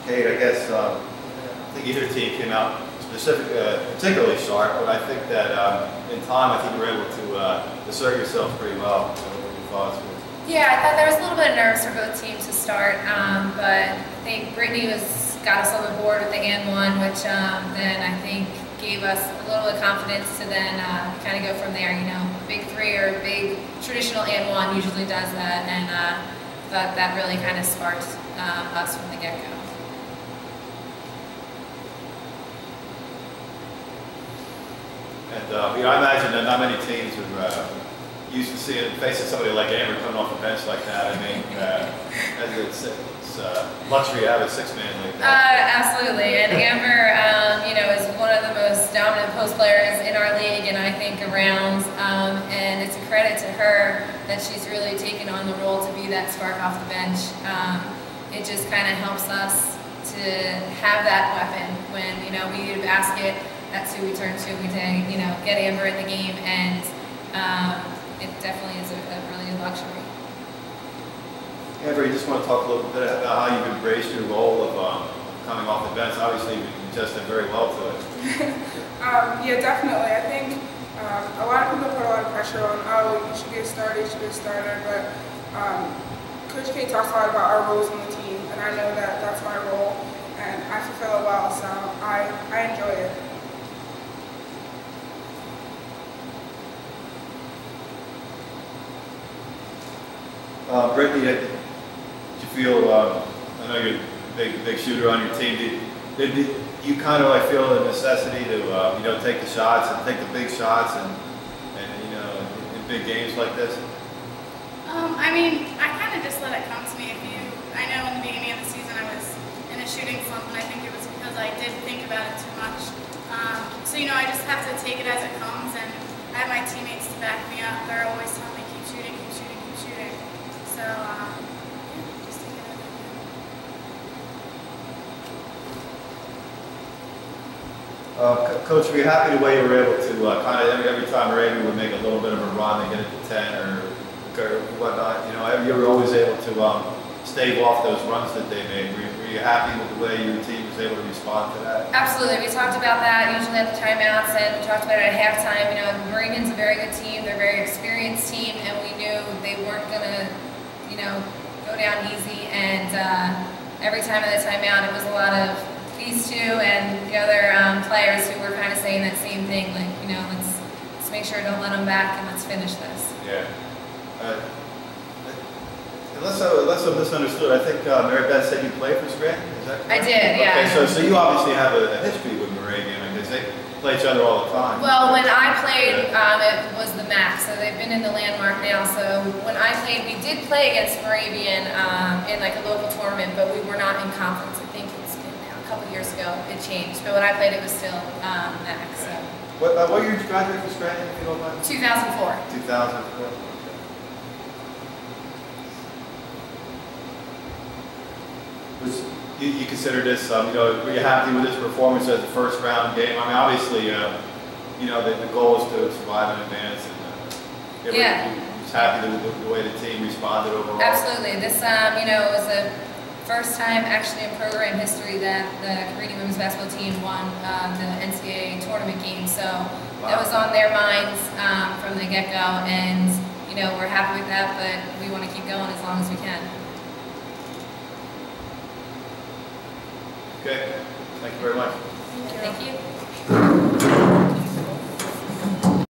Kate, I guess I think either team came out particularly sharp, but I think that in time, I think you were able to assert yourselves pretty well. What were your thoughts? Yeah, I thought there was a little bit of nerves for both teams to start, but I think Brittany got us on the board with the and one, which then I think gave us a little bit of confidence to then kind of go from there. You know, big three or big traditional and one usually does that, and thought that really kind of sparked us from the get-go. And I imagine that not many teams are used to facing somebody like Amber coming off the bench like that. I mean, it's luxury to have a six-man like that. Absolutely, and Amber, you know, is one of the most dominant post players in our league, and I think around. And it's a credit to her that she's really taken on the role to be that spark off the bench. It just kind of helps us to have that weapon when, you know, we need a basket. That's who we turn to. We you know, get Amber in the game, and it definitely is a really luxury. Amber, you just want to talk a little bit about how you've embraced your role of coming off the bench. Obviously, you adjusted very well to it. Yeah, definitely. I think a lot of people put a lot of pressure on, oh, you should be a starter, you should be a starter, but Coach K talks a lot about our roles on the team, and I know that that's my role, and I fulfill it well, so I enjoy it. Brittany, did you feel, I know you're a big shooter on your team, did you kind of like feel the necessity to, you know, take the shots and take the big shots and you know, in big games like this? I mean, I kind of just let it come to me. I know in the beginning of the season I was in a shooting slump, and I think it was because I did think about it too much. So, you know, I just have to take it as it comes, and I have my teammates to back me up. They're always telling me, keep shooting, keep shooting, keep shooting. So, yeah, just take it as it comes. Coach, were you happy the way you were able to kind of every time Raven would make a little bit of a run and get it to 10 or whatnot? You know, you were always able to stave off those runs that they made. Were you happy with the way your team was able to respond to that? Absolutely. We talked about that usually at the timeouts, and we talked about it at halftime. You know, Moravian's a very good team. They're a very experienced team, and we knew they weren't going to, you know, go down easy. And every time at the timeout, it was a lot of these two and the other players who were kind of saying that same thing, like, you know, let's make sure don't let them back and let's finish this. Yeah. Unless I misunderstood, I think Mary Beth said you played for Scranton, is that correct? I did, yeah. Okay, so you obviously have a history with Moravian, because they play each other all the time. Well, when I played, it was the MAC, so they've been in the Landmark now. So when I played, we did play against Moravian in like a local tournament, but we were not in conference. I think it's been a couple years ago, it changed. But when I played, it was still MAC. So. What year did you graduate from Scranton, if you don't mind? 2004. 2004. You consider this, you know, were you happy with this performance as the first round game? I mean, obviously, you know, the goal is to survive in advance. And, yeah. You was happy with the way the team responded overall? Absolutely. This, you know, was the first time actually in program history that the Cabrini women's basketball team won the NCAA tournament game. So that was on their minds from the get-go, and, you know, we're happy with that, but we want to keep going as long as we can. Okay, thank you very much. Thank you.